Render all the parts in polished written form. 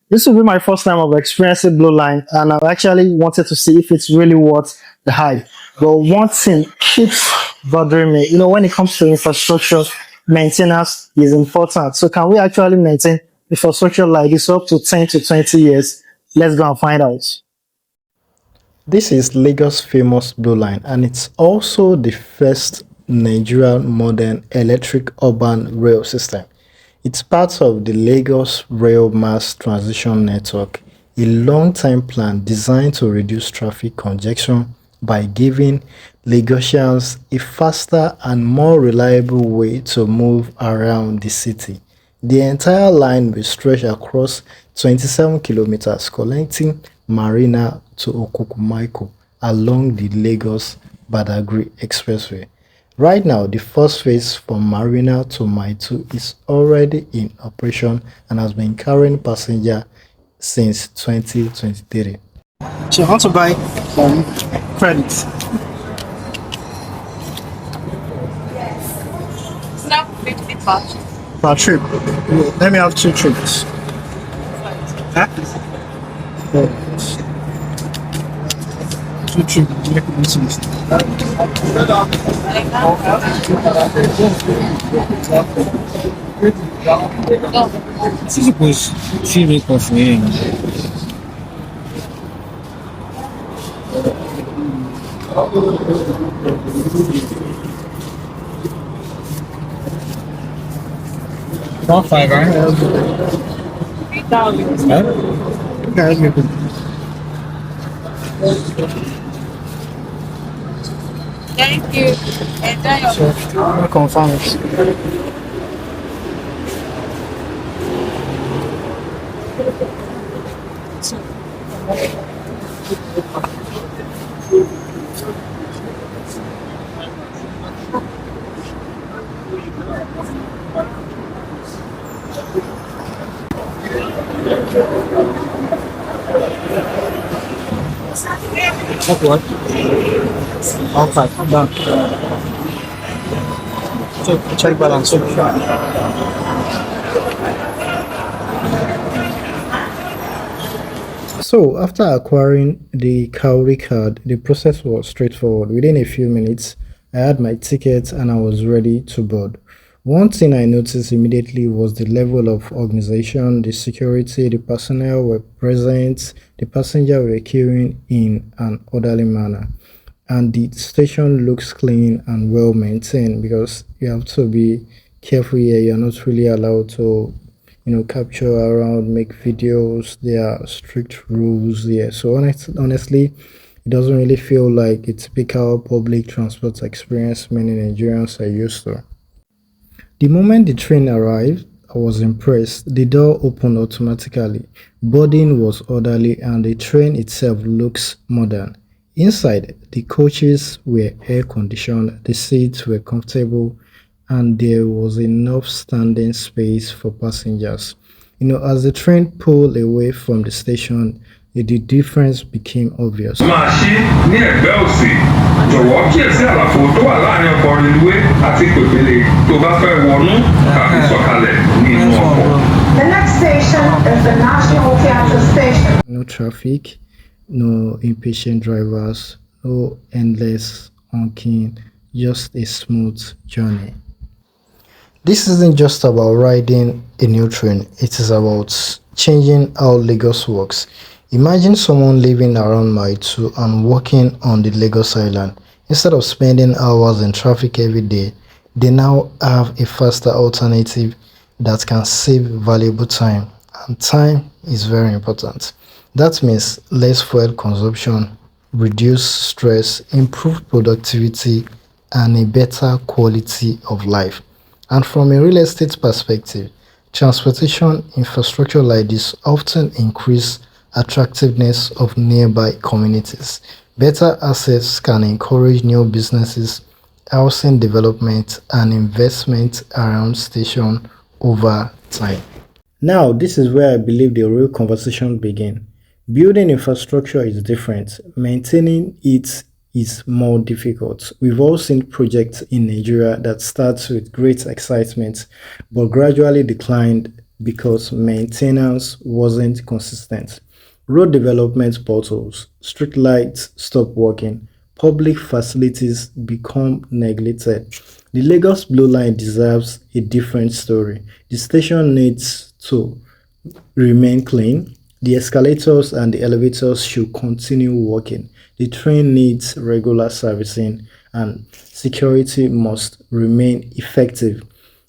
This will be my first time of experiencing Blue Line, and I actually wanted to see if it's really worth the hype. But one thing keeps bothering me, when it comes to infrastructure, maintenance is important. So, can we actually maintain infrastructure like this up to 10 to 20 years? Let's go and find out. This is Lagos' famous Blue Line, and it's also the first Nigerian modern electric urban rail system. It's part of the Lagos Rail Mass Transition Network, a long-time plan designed to reduce traffic congestion by giving Lagosians a faster and more reliable way to move around the city. The entire line will stretch across 27 kilometers, connecting Marina to Okokomaiko along the Lagos-Badagry Expressway. Right now, the first phase from Marina to Maitu is already in operation and has been carrying passengers since 2023. So I want to buy credits Snap 50 bucks. per trip. Let me have two trips. Huh? Two trips. Make it easy. Se depois tive confiança. Qual vai, vai? Guys, make it. Thank you. Enjoy your So, I'm gonna confirm it. What what? Okay, done. So, check balance. So, after acquiring the Cowry card, the process was straightforward. Within a few minutes, I had my ticket and I was ready to board. One thing I noticed immediately was the level of organization, the security, the personnel were present, the passengers were queuing in an orderly manner, and the station looks clean and well maintained because you have to be careful here. You're not really allowed to capture around, make videos. There are strict rules here. So honestly, it doesn't really feel like a typical public transport experience many Nigerians are used to. The moment the train arrived, I was impressed. The door opened automatically, boarding was orderly, and the train itself looks modern. Inside, the coaches were air conditioned, the seats were comfortable, and there was enough standing space for passengers. As the train pulled away from the station, the difference became obvious. máa ṣí ní ẹ̀gbẹ́ òsì jọ̀wọ́ kíyèsí àlàfo tó wà láàrin ọkọ̀ reluwé àti pèpele tó bá fẹ́ wọnú tàbí sọ̀kalẹ̀ nínú ọkọ̀. The next station is the National Theatre Station. No traffic, no impatient drivers, no endless honking, just a smooth journey. This isn't just about riding a new train, it is about changing how Lagos works. Imagine someone living around Maitu and working on the Lagos Island. Instead of spending hours in traffic every day, they now have a faster alternative that can save valuable time. And time is very important. That means less fuel consumption, reduced stress, improved productivity, and a better quality of life. And from a real estate perspective, transportation infrastructure like this often increase attractiveness of nearby communities. Better access can encourage new businesses, housing development, and investment around station over time. Now, this is where I believe the real conversation begins. Building infrastructure is different. Maintaining it is more difficult. We've all seen projects in Nigeria that starts with great excitement but gradually declined because maintenance wasn't consistent. Road development potholes, street lights stop working, public facilities become neglected. The Lagos Blue Line deserves a different story. The station needs to remain clean. The escalators and the elevators should continue working. The train needs regular servicing and security must remain effective.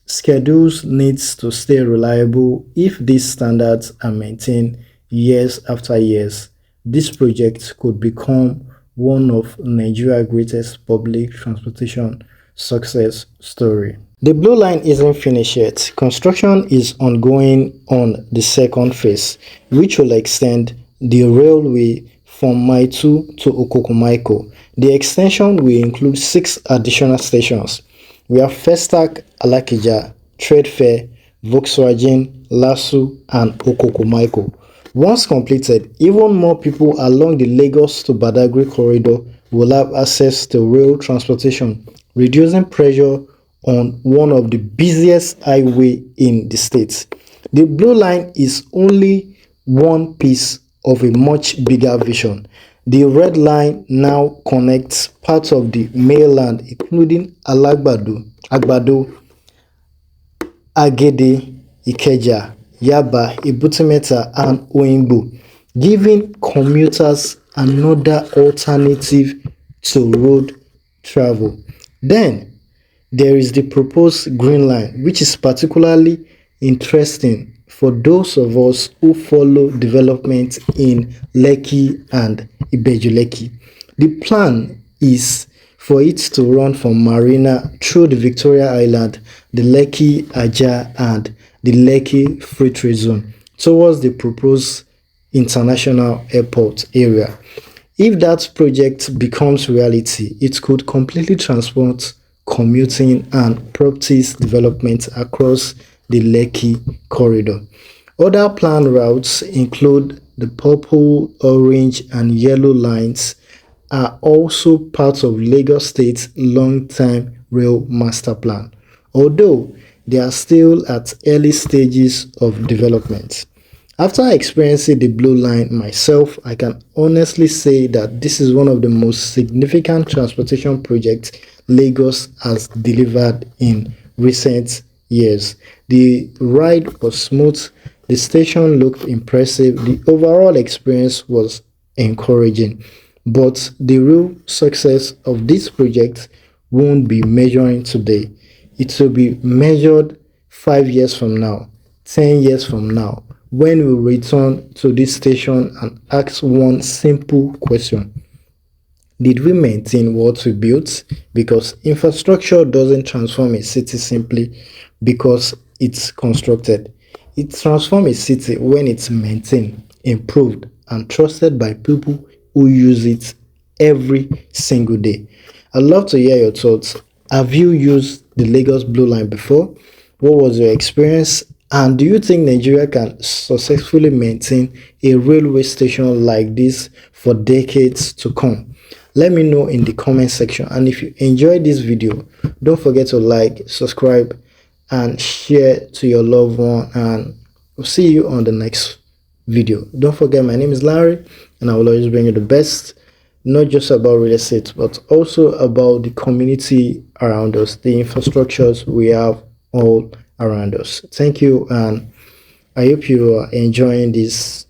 Schedules needs to stay reliable. If these standards are maintained years after years, this project could become one of Nigeria's greatest public transportation success story. The Blue Line isn't finished yet. Construction is ongoing on the second phase, which will extend the railway from Maitu to Okokomaiko. The extension will include 6 additional stations. We have Festac, Alakija, Trade Fair, Volkswagen, Lasu, and Okokomaiko. Once completed, even more people along the Lagos to Badagry corridor will have access to rail transportation, reducing pressure on one of the busiest highways in the state. The Blue Line is only one piece of a much bigger vision. The Red Line now connects parts of the mainland, including Agbado, Agede, Ikeja, Yaba, Ibutimeta, and Oyingbo, giving commuters another alternative to road travel. Then there is the proposed Green Line, which is particularly interesting for those of us who follow development in Lekki and Ibeju-Lekki. The plan is for it to run from Marina through the Victoria Island, the Lekki Aja, and the Lekki Free Trade Zone towards the proposed international airport area. If that project becomes reality, it could completely transform commuting and properties development across the Lekki corridor. Other planned routes include the purple, orange, and yellow lines are also part of Lagos State's long-term rail master plan, although they are still at early stages of development. After experiencing the Blue Line myself, I can honestly say that this is one of the most significant transportation projects Lagos has delivered in recent years. The ride was smooth, the station looked impressive, the overall experience was encouraging. But the real success of this project won't be measuring today. It will be measured 5 years from now, 10 years from now, when we return to this station and ask one simple question. Did we maintain what we built? Because infrastructure doesn't transform a city simply because it's constructed. It transforms a city when it's maintained, improved, and trusted by people who use it every single day. I'd love to hear your thoughts. Have you used the Lagos Blue Line before? What was your experience? And do you think Nigeria can successfully maintain a railway station like this for decades to come? Let me know in the comment section. And if you enjoyed this video, don't forget to like, subscribe, and share to your loved one. And we'll see you on the next video. Don't forget, my name is Larry, and I will always bring you the best, not just about real estate, but also about the community around us, the infrastructures we have all around us. Thank you, and I hope you are enjoying this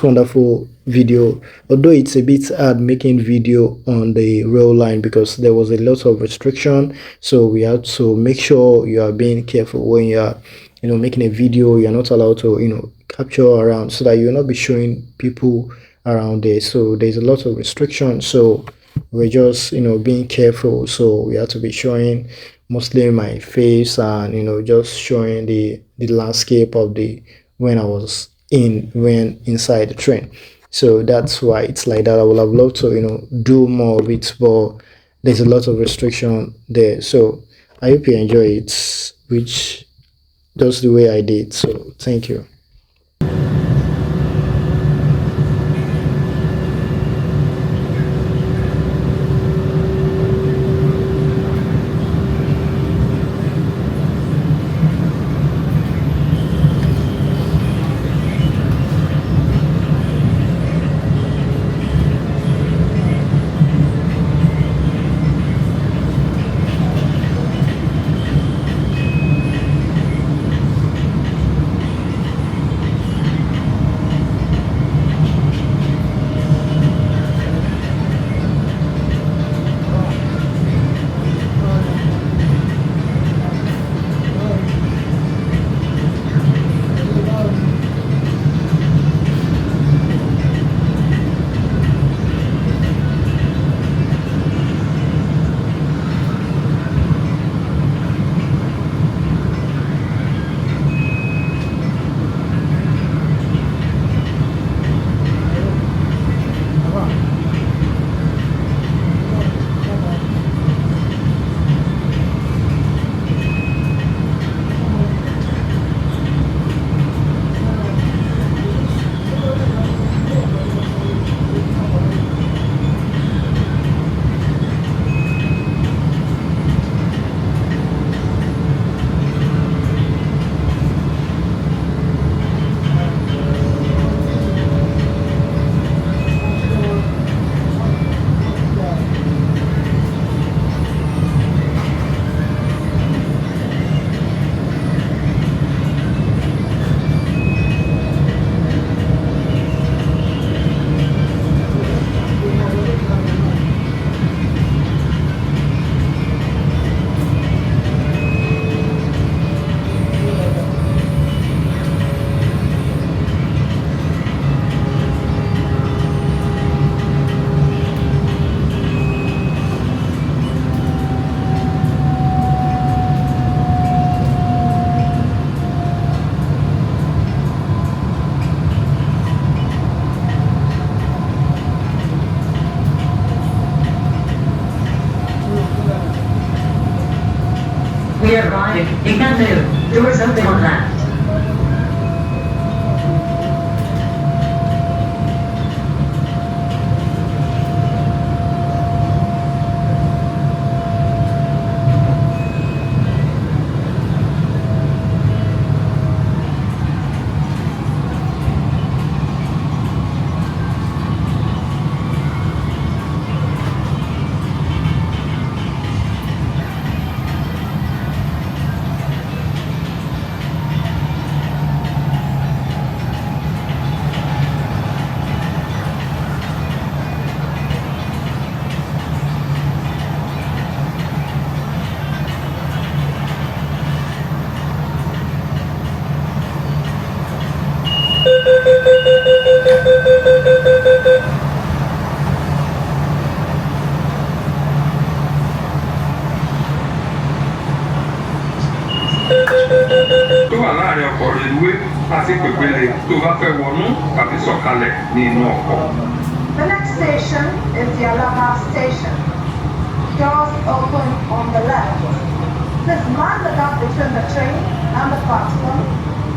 wonderful video. Although it's a bit hard making video on the rail line because there was a lot of restriction, so we had to make sure you are being careful when you are making a video. You're not allowed to capture around, so that you'll not be showing people around there. So there's a lot of restriction, so we're just being careful. So we have to be showing mostly my face and just showing the landscape of the when I was inside the train. So that's why it's like that. I would have loved to do more of it, but there's a lot of restriction there. So I hope you enjoy it, which just the way I did. So thank you. arriving Ikando. Doors open on left. tó wà láàrin ọkọ̀ reluwé àti pèpele tó bá fẹ́ wọnú tàbí sọ̀kalẹ̀ ní inú ọkọ̀. The next station is the Alaba station. Doors open on the left. Please mind the gap between the train and the platform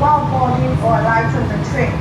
while boarding or alighting the train.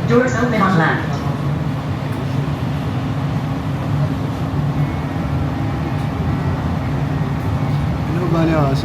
Doors open on left. Nobody else.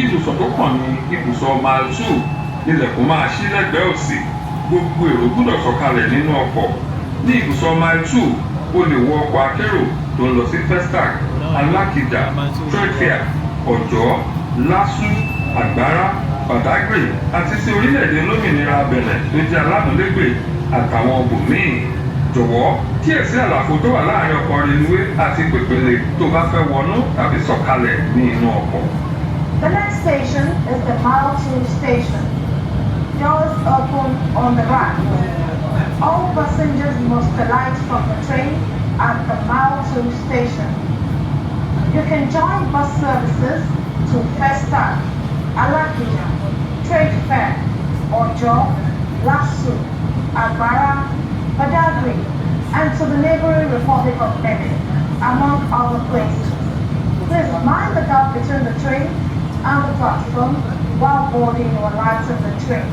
Ibùsọ̀ tó kàn ní ibùsọ̀ mile 2 nílẹ̀kùn máa ṣí lẹ́gbẹ̀ẹ́ òsì gbogbo èrò gbọ́dọ̀ sọ̀kalẹ̀ nínú ọkọ̀. Ní ibùsọ̀ mile 2 o lè wọ ọkọ̀ akérò tó ń lọ sí Festac, Alákìjà, Trade-Fair, Ọ̀jọ́, Lásù, Àgbárá, Badagry àti sí orílẹ̀-èdè olómìnira Benin tó jẹ́ alámúlégbè àtàwọn ibòmíì. Jọ̀wọ́ kíyèsí àlàfo tó wà láàrin ọkọ̀ reluwé àti pèpele tó bá fẹ́ wọnú tàbí sọ̀kalẹ̀ ní inú ọkọ̀. The next station is the Mile 2 station. Doors open on the right. All passengers must alight from the train at the Mile 2 station. You can join bus services to Festac, Alakija, Trade Fair, Ojo, Lasu, Agbara, Badagry, and to the neighboring Republic of Benin, among other places. Please mind the gap between the train and the platform while boarding or alighting the train.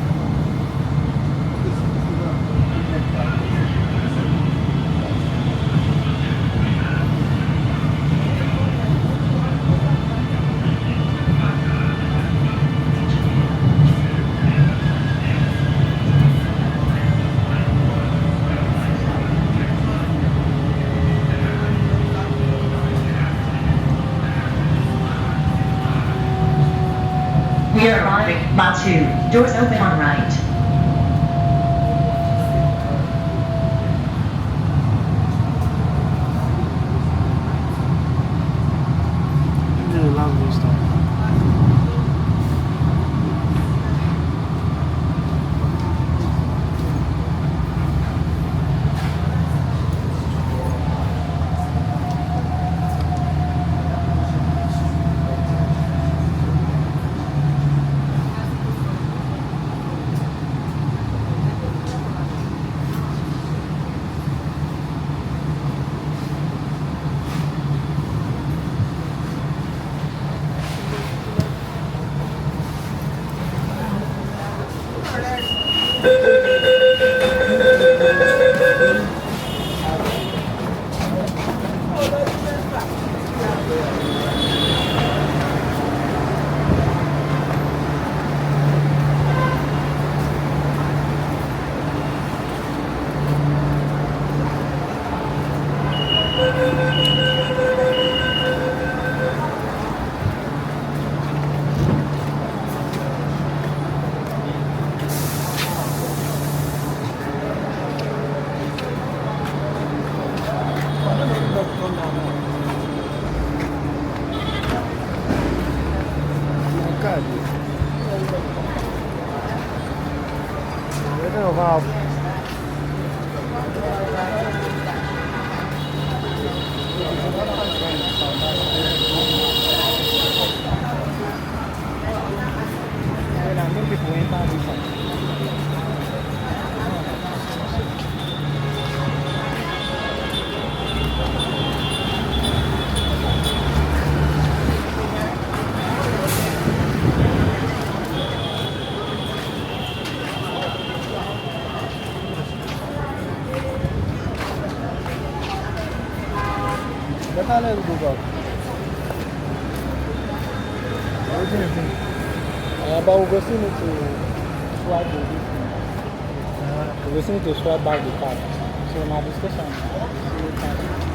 We are arriving, Mile 2. Doors open on right. Let's go back. What do you think? But we're going to swipe the we're going to swipe back the card. So my discussion.